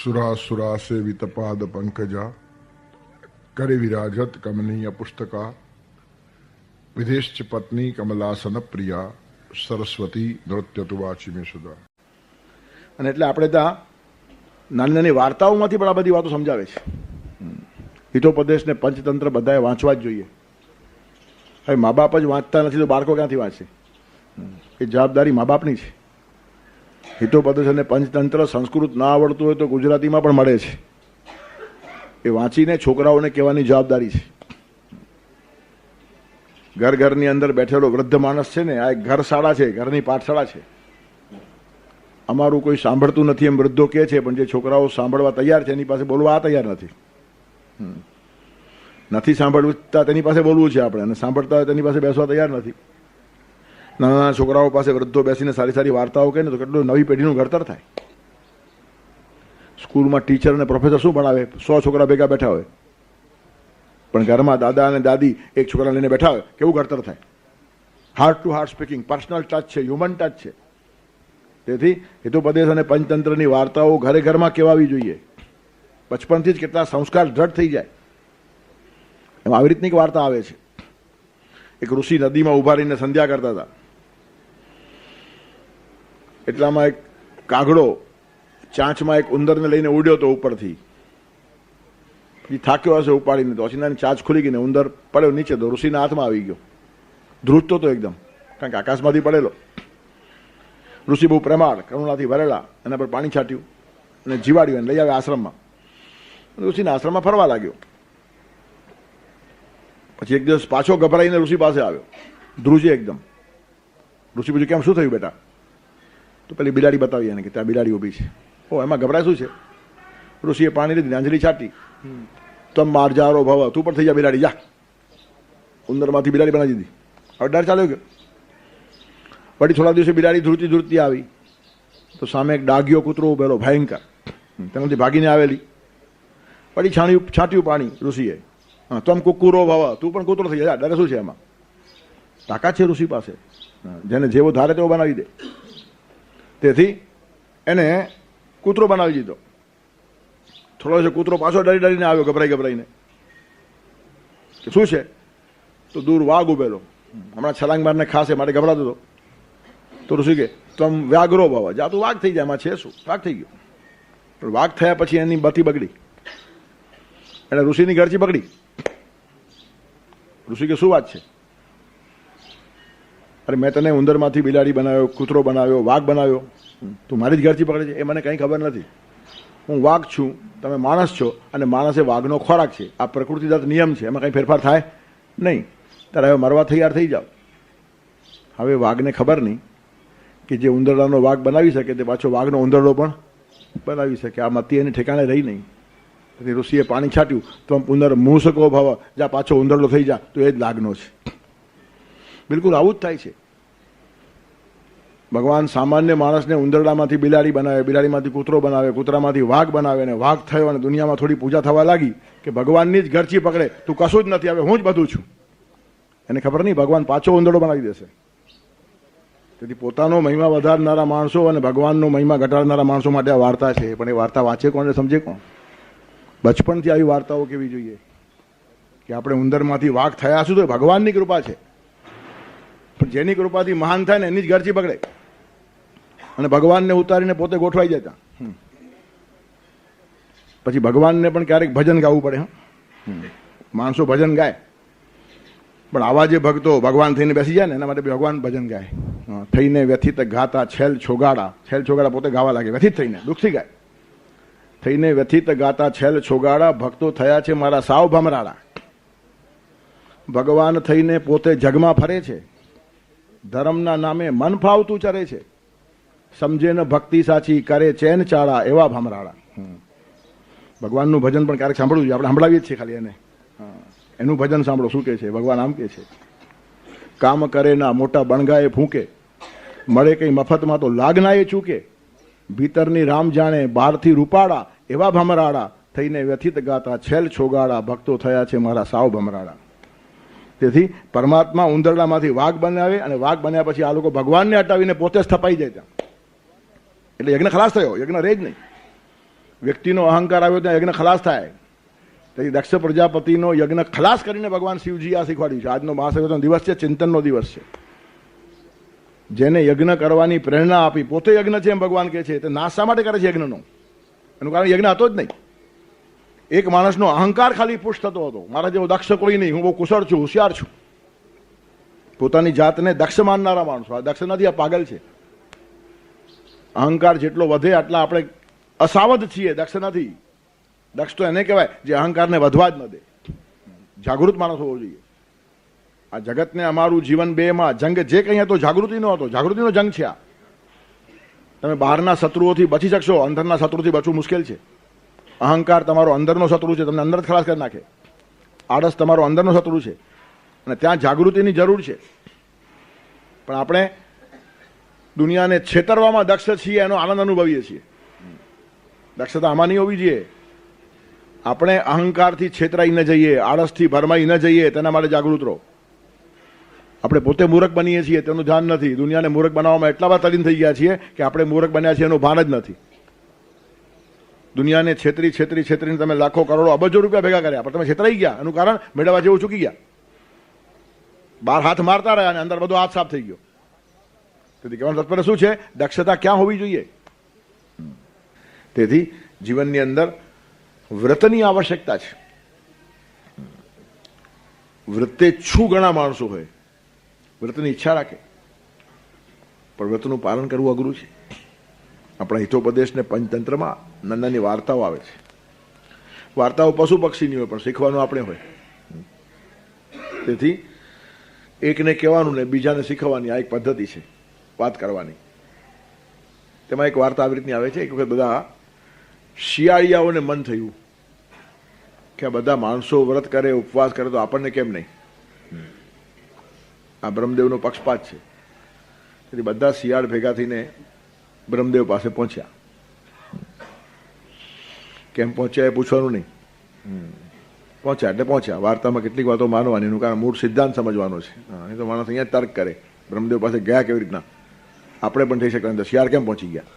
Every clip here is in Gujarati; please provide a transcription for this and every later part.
सुरा सेवित पाद पंकजा करे विराजत कमनीय पुस्तका विदेश पत्नी कमलासन प्रिया સરસ્વતી નૃત્ય તુ વાચી મેં સુધા. અને એટલે આપણે ત્યાં નાની નાની વાર્તાઓમાંથી પણ આ બધી વાતો સમજાવે છે. હિતોપદેશ ને પંચતંત્ર બધાએ વાંચવા જ જોઈએ. હવે મા બાપ જ વાંચતા નથી તો બાળકો ક્યાંથી વાંચે? એ જવાબદારી મા બાપની છે. હિતોપદેશ અને પંચતંત્ર સંસ્કૃત ના આવડતું હોય તો ગુજરાતીમાં પણ મળે છે. એ વાંચીને છોકરાઓને કહેવાની જવાબદારી છે. ઘરની અંદર બેઠેલો વૃદ્ધ માણસ છે ને, આ એક ઘરશાળા છે, ઘરની પાઠશાળા છે. અમારું કોઈ સાંભળતું નથી એમ વૃદ્ધો કહે છે, પણ જે છોકરાઓ સાંભળવા તૈયાર છે એની પાસે બોલવા તૈયાર નથી. નથી સાંભળતા તેની પાસે બોલવું છે આપણે, અને સાંભળતા હોય તેની પાસે બેસવા તૈયાર નથી. નાના નાના છોકરાઓ પાસે વૃદ્ધો બેસીને સારી સારી વાર્તાઓ કહે ને તો કેટલું નવી પેઢીનું ઘડતર થાય. સ્કૂલમાં ટીચર અને પ્રોફેસર શું ભણાવે? 100 છોકરા ભેગા બેઠા હોય, પણ ઘરમાં દાદા અને દાદી એક છોકરા લઈને બેઠા હોય, કેવું ઘડતર થાય? Heart two heart speaking, personal touch છે, હ્યુમન ટચ છે. તેથી હિતોપદેશ અને પંચતંત્રની વાર્તાઓ ઘરે ઘરમાં કહેવાવી જોઈએ. બચપનથી જ કેટલા સંસ્કાર દ્રઢ થઈ જાય. એમાં આવી રીતની એક વાર્તા આવે છે. એક ઋષિ નદીમાં ઉભા રહીને સંધ્યા કરતા હતા. એટલામાં એક કાગડો ચાંચમાં એક ઉંદરને લઈને ઉડ્યો તો ઉપરથી. પછી થાક્યો હશે ઉપાડીને, તો અચાનક ચાંચ ખુલી ગઈ ને ઉંદર પડ્યો નીચે, તો ઋષિના હાથમાં આવી ગયો. ધ્રુજતો તો એકદમ, કારણ કે આકાશમાંથી પડેલો. ઋષિ બહુ પ્રેમાળ, કરુણાથી ભરેલા એના પર પાણી છાટ્યું અને જીવાડ્યું અને લઈ આવ્યા આશ્રમમાં. ઋષિના આશ્રમમાં ફરવા લાગ્યો. પછી એક દિવસ પાછો ગભરાઈને ઋષિ પાસે આવ્યો, ધ્રુજે એકદમ. ઋષિ પૂછ્યું, કેમ શું થયું બેટા? તો પેલી બિલાડી બતાવી એને કે ત્યાં બિલાડી ઊભી છે. ઓ, એમાં ગભરાય શું છે? ઋષિએ પાણી લીધી, અંજલિ છાટી. તમ મારજારો ભવ, તું પણ થઈ જા બિલાડી, જા. ઉંદરમાંથી બિલાડી બનાવી દીધી. હવે ડર ચાલ્યો ગયો. વળી થોડા દિવસે બિલાડી ધ્રુજતી ધ્રુજતી આવી તો સામે એક ડાઘિયો કૂતરો ઉભેલો, ભયંકર. તેનાથી ભાગીને આવેલી. વળી છાંટ્યું પાણી ઋષિએ. હા, તમ કુકુરો ભવ, તું પણ કૂતરો થઈ જા, ડરે શું છે એમાં? તાકાત છે ઋષિ પાસે, જેને જેવો ધારે તેવો બનાવી દે. તેથી એને કૂતરો બનાવી દીધો. થોડો છે કૂતરો પાછો ડરી ડરીને આવ્યો, ગભરાઈને. કે શું છે? તો દૂર વાઘ ઉભેલો, હમણાં છલાંગ મારને ખાશે માટે ગભરાતો હતો. તો ઋષિ કે તમ વ્યાઘ્રો ભવ, જા તું વાઘ થઈ જાય, એમાં છે શું? વાઘ થઈ ગયો. પણ વાઘ થયા પછી એની બત્તી બગડી, એટલે ઋષિની ઘરચી પકડી. ઋષિ કે શું વાત છે? અરે મેં તને ઉંદરમાંથી બિલાડી બનાવ્યો, કૂતરો બનાવ્યો, વાઘ બનાવ્યો, તું મારી જ ઘરચી પકડે છે? એ મને કંઈ ખબર નથી. હું વાઘ છું, તમે માણસ છો, અને માણસ એ વાઘનો ખોરાક છે. આ પ્રકૃતિદત્ત નિયમ છે, એમાં કંઈ ફેરફાર થાય નહીં. ત્યારે હવે મરવા તૈયાર થઈ જાઓ. હવે વાઘને ખબર નહીં કે જે ઉંદરડાનો વાઘ બનાવી શકે તે પાછો વાઘનો ઉંદરડો પણ બનાવી શકે. આ મતી એની ઠેકાણે રહી નહીં. તેથી ઋષિએ પાણી છાટ્યું તો ઉંદર મૂસકો ભવ, જા પાછો ઉંદરડો થઈ જા, તો એ જ લાગનો છે. બિલકુલ આવું જ થાય છે. ભગવાન સામાન્ય માણસને ઉંદરડામાંથી બિલાડી બનાવે, બિલાડીમાંથી કૂતરો બનાવે, કૂતરામાંથી વાઘ બનાવે, અને વાઘ થયો અને દુનિયામાં થોડી પૂજા થવા લાગી કે ભગવાનની જ ઘરચી પકડે, તું કશું જ નથી, હવે હું જ બધું છું. એને ખબર નહીં ભગવાન પાછો ઉંદરડો બનાવી દેશે. તેથી પોતાનો મહિમા વધારનારા માણસો અને ભગવાનનો મહિમા ઘટાડનારા માણસો માટે આ વાર્તા છે. પણ એ વાર્તા વાંચે કોણ, સમજે કોણ? બચપનથી આવી વાર્તાઓ કેવી જોઈએ કે આપણે ઉંદરમાંથી વાઘ થયા છું તો ભગવાનની કૃપા છે. પણ જેની કૃપાથી મહાન થાય ને એની જ ઘરચી પકડે, અને ભગવાનને ઉતારીને પોતે ગોઠવાઈ જતા. પછી ભગવાનને પણ ક્યારેક ભજન ગાવું પડે. માણસો ભજન ગાય, પણ આવા જે ભક્તો ભગવાન થઈને બેસી જાય ને એના માટે ભગવાન ભજન ગાય. થઈને વ્યથિત ગાતા છેલ છોગાડા, છેલ છોગાડા પોતે ગાવા લાગે, વ્યથિત થઈને, દુઃખથી ગાય. થઈને વ્યથિત ગાતા છેલ છોગાડા, ભક્તો થયા છે મારા સાવ ભમરાડા. ભગવાન થઈને પોતે જગમાં ફરે છે, ધર્મના નામે મન ફાવતું ચરે છે. સમજે ન ભક્તિ સાચી, કરે ચેન ચાળા, એવા ભમરાડા. ભગવાનનું ભજન પણ ક્યારેક સાંભળવું જોઈએ. આપણે સંભળાવીએ જ છીએ ખાલી એને. એનું ભજન સાંભળો, શું કે છે ભગવાન? આમ કે છે, કામ કરે ના મોટા બણગાએ ફૂંકે, મળે કઈ મફતમાં તો લાગના એ ચૂકે. ભીતરની રામ જાણે, બહારથી રૂપાડા, એવા ભમરાડા. થઈને વ્યથિત ગાતા છેલ છોગાડા, ભક્તો થયા છે મારા સાવ ભમરાડા. તેથી પરમાત્મા ઉંદરડામાંથી વાઘ બનાવે, અને વાઘ બન્યા પછી આ લોકો ભગવાનને હટાવીને પોતે સ્થપાઈ જાય ત્યાં. એટલે યજ્ઞ ખલાસ થયો, યજ્ઞ રહે જ નહીં. વ્યક્તિનો અહંકાર આવ્યો ત્યાં યજ્ઞ ખલાસ થાય. તેથી દક્ષ પ્રજાપતિનો યજ્ઞ ખલાસ કરીને ભગવાન શિવજી આ શીખવાડ્યું છે. આજનો મહાસંગઠન દિવસ છે, ચિંતનનો દિવસ છે. જેને યજ્ઞ કરવાની પ્રેરણા આપી, પોતે યજ્ઞ છે એમ ભગવાન કહે છે, તે નાશ શા માટે કરે છે યજ્ઞનો? એનું કારણ યજ્ઞ હતો જ નહીં. એક માણસનો અહંકાર ખાલી પુષ્ટ થતો હતો, મારા જેવો દક્ષ કોઈ નહીં, હું બહુ કુશળ છું, હોશિયાર છું. પોતાની જાતને દક્ષ માનનારા માણસો. આ દક્ષ નથી, આ પાગલ છે. અહંકાર જેટલો વધે આટલા આપણે અસાવધ છીએ, દક્ષ નથી. દક્ષ તો એને કહેવાય જે અહંકારને વધવા જ ન દે. જાગૃત માણસ હોવો જોઈએ. આ જગતને અમારું જીવન બેમાં જંગ જે કંઈ હતો જાગૃતિનો હતો, જાગૃતિનો જંગ છે આ. તમે બહારના શત્રુઓથી બચી શકશો, અંદરના શત્રુથી બચવું મુશ્કેલ છે. અહંકાર તમારો અંદરનો શત્રુ છે, તમને અંદર જ ખલાસ કરી નાખે. આળસ તમારો અંદરનો શત્રુ છે અને ત્યાં જાગૃતિની જરૂર છે. પણ આપણે દુનિયાને છેતરવામાં દક્ષ છીએ, એનો આનંદ અનુભવીએ છીએ. દક્ષતા આમાં નહીં હોવી જોઈએ. આપણે અહંકારથી છેતરાઈ ન જઈએ, આળસથી ભરમાઈ ન જઈએ, તેના માટે જાગૃત રહો. આપણે પોતે મૂર્ખ બનીએ છીએ તેનું ધ્યાન નથી. દુનિયાને મૂર્ખ બનાવવામાં એટલા બધા તલીન થઈ ગયા છીએ કે આપણે મૂર્ખ બન્યા છીએ એનું ભાન જ નથી. દુનિયાને છેતરીને તમે લાખો કરોડો અબજો રૂપિયા ભેગા કર્યા, પણ તમે છેતરાઈ ગયા. એનું કારણ મેળવવા જેવું ચૂકી ગયા. બહાર હાથ મારતા રહ્યા અને અંદર બધો હાથ સાફ થઈ ગયો. તેથી કહેવાનું તાત્પર્ય શું છે? દક્ષતા ક્યાં હોવી જોઈએ? તેથી જીવનની અંદર વ્રતની આવશ્યકતા છે. વ્રતે છું ઘણા માણસો હોય, વ્રતની ઈચ્છા રાખે, પણ વ્રતનું પાલન કરવું અઘરું છે. આપણા હિતોપદેશ ને પંચતંત્રમાં નાની વાર્તાઓ આવે છે. વાર્તાઓ પશુ પક્ષીની હોય, પણ શીખવાનું આપણે હોય. તેથી એકને કહેવાનું ને બીજાને શીખવાની આ એક પદ્ધતિ છે વાત કરવાની. તેમાં એક વાર્તા આવી રીતની આવે છે. એક વખત બધા શિયાળિયાઓને મન થયું કે આ બધા માણસો વ્રત કરે, ઉપવાસ કરે, તો આપણને કેમ નહીં? આ બ્રહ્મદેવનો પક્ષપાત છે. તેથી બધા શિયાળ ભેગા થઈને બ્રહ્મદેવ પાસે પહોંચ્યા. કેમ પહોંચ્યા એ પૂછવાનું નહીં, પહોંચ્યા એટલે પહોંચ્યા. વાર્તામાં કેટલીક વાતો માનવાની, એનું કારણ મૂળ સિદ્ધાંત સમજવાનો છે. એ તો માણસ અહીંયા તર્ક કરે. બ્રહ્મદેવ પાસે ગયા કેવી રીતના? આપણે પણ થઈ શકતા. શિયાળ કેમ પહોંચી ગયા?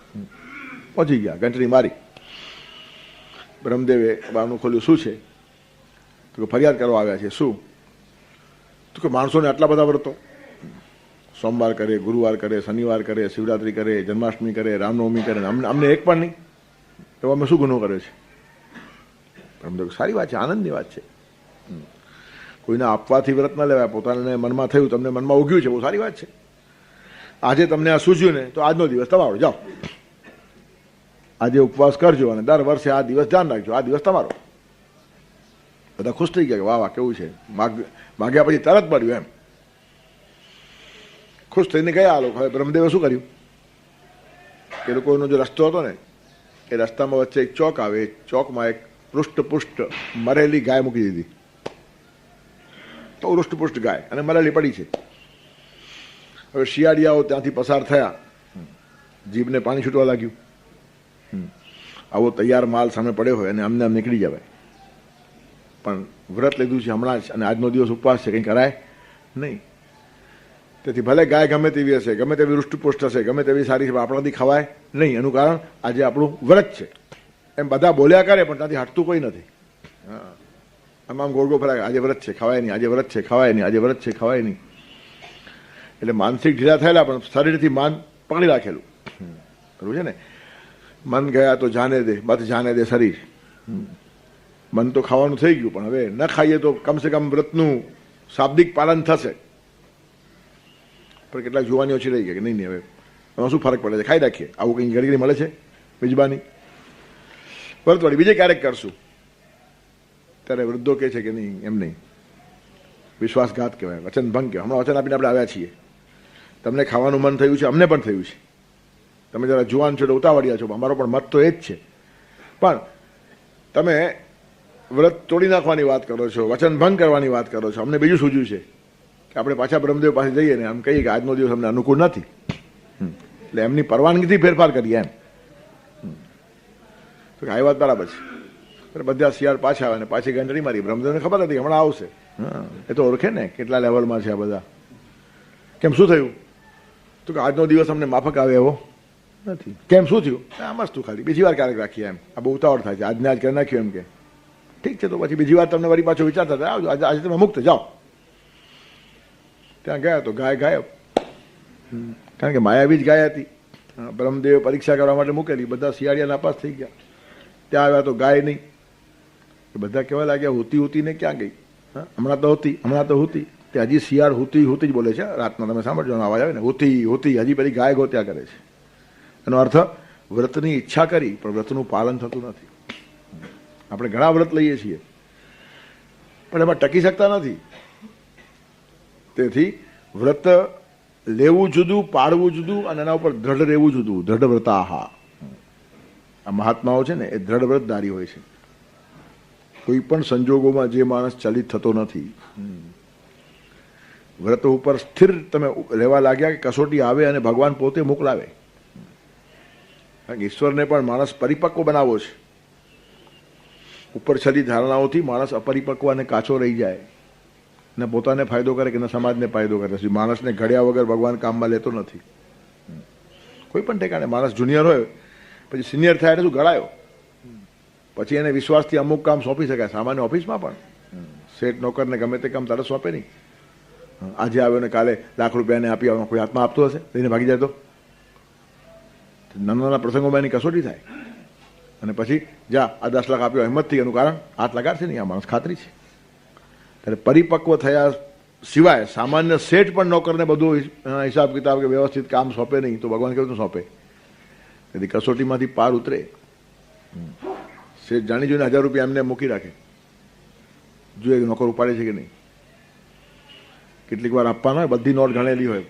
પહોંચી ગયા, ઘંટડી મારી. બ્રહ્મદેવે બારણું ખોલ્યું. શું છે? તો કે ફરિયાદ કરવા આવ્યા છે. શું? તો કે માણસોને આટલા બધા વ્રતો, સોમવાર કરે, ગુરુવાર કરે, શનિવાર કરે, શિવરાત્રી કરે, જન્માષ્ટમી કરે, રામનવમી કરે, અમને એક પણ નહીં. એવો અમે શું ગુનો કર્યો છે? બ્રહ્મદેવ સારી વાત છે, આનંદની વાત છે. કોઈને આપવાથી વ્રત ન લેવાય, પોતાને મનમાં થયું, તમને મનમાં ઉગ્યું છે, બહુ સારી વાત છે. આજે તમને આ સૂઝ્યું ને, તો આજનો દિવસ તમારો, જાઓ આજે ઉપવાસ કરજો અને દર વર્ષે આ દિવસ ધ્યાન રાખજો, આ દિવસ તમારો. બધા ખુશ થઈ ગયા કે વાહ વાહ કેવું છે. માગ્યા પછી તરત મળ્યું એમ. ખુશ થઈને ગયા આ લોકો. હવે બ્રહ્મદેવે શું કર્યું? એ લોકોનો જે રસ્તો હતો ને, એ રસ્તામાં વચ્ચે એક ચોક આવે. એ ચોકમાં એક પૃષ્ઠ મરેલી ગાય મૂકી દીધી. તો પૃષ્ઠ ગાય અને મરેલી પડી છે. હવે શિયાળિયાઓ ત્યાંથી પસાર થયા, જીભને પાણી છૂટવા લાગ્યું. આવો તૈયાર માલ સામે પડ્યો હોય અને આમ નીકળી જવાય. પણ વ્રત લીધું છે હમણાં જ અને આજનો દિવસ ઉપવાસ છે, કંઈ કરાય નહીં. તેથી ભલે ગાય ગમે તેવી હશે, ગમે તેવી હૃષ્ટપુષ્ટ હશે, ગમે તેવી સારી છે, આપણાથી ખવાય નહીં. એનું કારણ આજે આપણું વ્રત છે. એમ બધા બોલ્યા કરે પણ ત્યાંથી હટતું કોઈ નથી. હા, આમ ગોળ ફરાય. આજે વ્રત છે, ખવાય નહીં, આજે વ્રત છે, ખવાય નહીં, આજે વ્રત છે, ખવાય નહીં. એટલે માનસિક ઢીલા થયેલા પણ શરીરથી માન પકડી રાખેલું. બરોબર છે ને? મન ગયા તો જાને દે, મત જાને દે શરીર. મન તો ખાવાનું થઈ ગયું, પણ હવે ન ખાઈએ તો કમસે કમ વ્રતનું શાબ્દિક પાલન થશે. પણ કેટલાક જોવાની ઓછી રહી ગયા કે નહીં હવે એમાં શું ફરક પડે છે, ખાઈ રાખીએ. આવું કંઈ ઘડી મળે છે મિજબાની? વ્રત વળી બીજે ક્યારેક કરશું. ત્યારે વૃદ્ધો કહે છે કે નહીં, એમ નહીં, વિશ્વાસઘાત કહેવાય, વચન ભંગ કહેવાય. હમણાં વચન આપીને આપણે આવ્યા છીએ. તમને ખાવાનું મન થયું છે, અમને પણ થયું છે. તમે જરા જુવાન છો એટલે ઉતાવળિયા છો, અમારો પણ મત તો એ જ છે. પણ તમે વ્રત તોડી નાખવાની વાત કરો છો, વચન ભંગ કરવાની વાત કરો છો. અમને બીજું સૂઝ્યું છે કે આપણે પાછા બ્રહ્મદેવ પાસે જઈએ ને આમ કહીએ કે આજનો દિવસ અમને અનુકૂળ નથી, એટલે એમની પરવાનગીથી ફેરફાર કરીએ એમ. તો આ વાત બરાબર છે. બધા શિયાળ પાછા આવે ને પાછી ઘંટડી મારી. બ્રહ્મદેવને ખબર હતી હમણાં આવશે. એ તો ઓળખે ને કેટલા લેવલમાં છે આ બધા. કેમ શું થયું? તો કે આજનો દિવસ અમને માફક આવે એવો નથી. કેમ શું થયું? આ મસ્તું ખાલી બીજી વાર ક્યારેક રાખીએ એમ. આ બહુ ઉતાવળ થાય છે, આજને આજ કરી નાખ્યું એમ કે ઠીક છે તો પછી બીજી વાર તમને વળી પાછો વિચાર થતા આવજો, આજે તમે મુક્ત જાઓ. ત્યાં ગયા તો ગાય ગાયબ, કારણ કે માયાવી જ ગાય હતી. બ્રહ્મદેવે પરીક્ષા કરવા માટે મૂકેલી, બધા શિયાળિયા નાપાસ થઈ ગયા. ત્યાં આવ્યા તો ગાય નહીં. બધા કહેવા લાગ્યા હોતી હોતીને ક્યાં ગઈ? હમણાં તો હોતી, હમણાં તો હોતી. તે હજી શિયાળ હોતી હોતી જ બોલે છે રાતના, તમે સાંભળજો અવાજ આવે ને હોતી હોતી, હજી પેલી ગાય ગોત્યા કરે છે. એનો અર્થ વ્રતની ઈચ્છા કરી પણ વ્રતનું પાલન થતું નથી. આપણે ઘણા વ્રત લઈએ છીએ પણ એમાં ટકી શકતા નથી. તેથી વ્રત લેવું જુદું, પાળવું જુદું, અને એના ઉપર દ્રઢ રહેવું જુદું. દ્રઢ વ્રતાહા, આ મહાત્માઓ છે ને એ દ્રઢ વ્રતધારી હોય છે. કોઈ પણ સંજોગોમાં જે માણસ ચલિત થતો નથી, વ્રત ઉપર સ્થિર તમે રહેવા લાગ્યા કે કસોટી આવે અને ભગવાન પોતે મોકલાવે. કારણ કે ઈશ્વરને પણ માણસ પરિપક્વ બનાવવો છે. ઉપર છલી ધારણાઓથી માણસ અપરિપક્વ અને કાચો રહી જાય, ને પોતાને ફાયદો કરે કે સમાજને ફાયદો કરે. માણસને ઘડ્યા વગર ભગવાન કામમાં લેતો નથી. કોઈ પણ ઠેકાણે માણસ જુનિયર હોય પછી સિનિયર થાય એટલે શું ઘડાયો, પછી એને વિશ્વાસથી અમુક કામ સોંપી શકાય. સામાન્ય ઓફિસમાં પણ શેઠ નોકરને ગમે તે કામ તરત સોંપે નહીં. આજે આવ્યો ને કાલે લાખ રૂપિયાને આપી આવ્યો, કોઈ હાથમાં આપતો હશે લઈને ભાગી જાય તો? નાના નાના પ્રસંગોમાં એની કસોટી થાય. અને પછી જા આ 10 લાખ આપ્યો હિંમતથી, એનું કારણ હાથ લગાડશે નહીં આ માણસ, ખાતરી છે. ત્યારે પરિપક્વ થયા સિવાય સામાન્ય શેઠ પણ નોકરને બધું હિસાબ કિતાબ કે વ્યવસ્થિત કામ સોંપે નહીં, તો ભગવાન કેવું સોંપે? તેથી કસોટીમાંથી પાર ઉતરે. શેઠ જાણી જોઈને 1000 રૂપિયા એમને મૂકી રાખે, જોઈએ નોકર ઉપાડે છે કે નહીં. કેટલીક વાર આપવાના હોય, બધી નોટ ગણેલી હોય.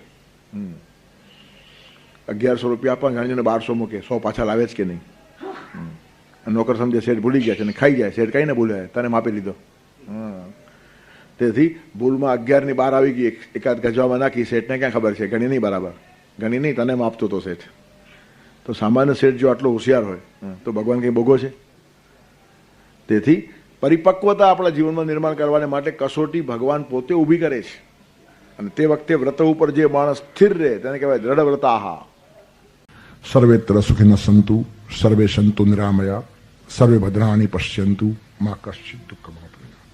1100 રૂપિયા આપવા, જાણી જોઈને 1200 મૂકે, 100 પાછા લાવે જ કે નહીં. નોકર સમજે શેઠ ભૂલી ગયા છે અને ખાઈ જાય. શેઠ કઈ ને ભૂલે, તને માપી લીધો. તેથી ભૂલમાં 11 ની 12 આવી ગઈ, એકાદ ગજવામાં નાખી. શેઠને ક્યાં ખબર છે? ગણી નહીં બરાબર, ગણી નહીં, તને માપતો તો શેઠ. તો સામાન્ય શેઠ જો આટલો હોશિયાર હોય તો ભગવાન કંઈ ભોગો છે? તેથી પરિપક્વતા આપણા જીવનમાં નિર્માણ કરવાને માટે કસોટી ભગવાન પોતે ઊભી કરે છે. અને તે વખતે વ્રત ઉપર જે માણસ સ્થિર રહે તેને કહેવાય દ્રઢ વ્રતાહા. સર્વેત્ર સુખિનઃ સંતુ, સર્વે સંતુ નિરામયા, સર્વે ભદ્રાણિ પશ્યન્તુ, મા કશ્ચિત દુઃખમ આપેના.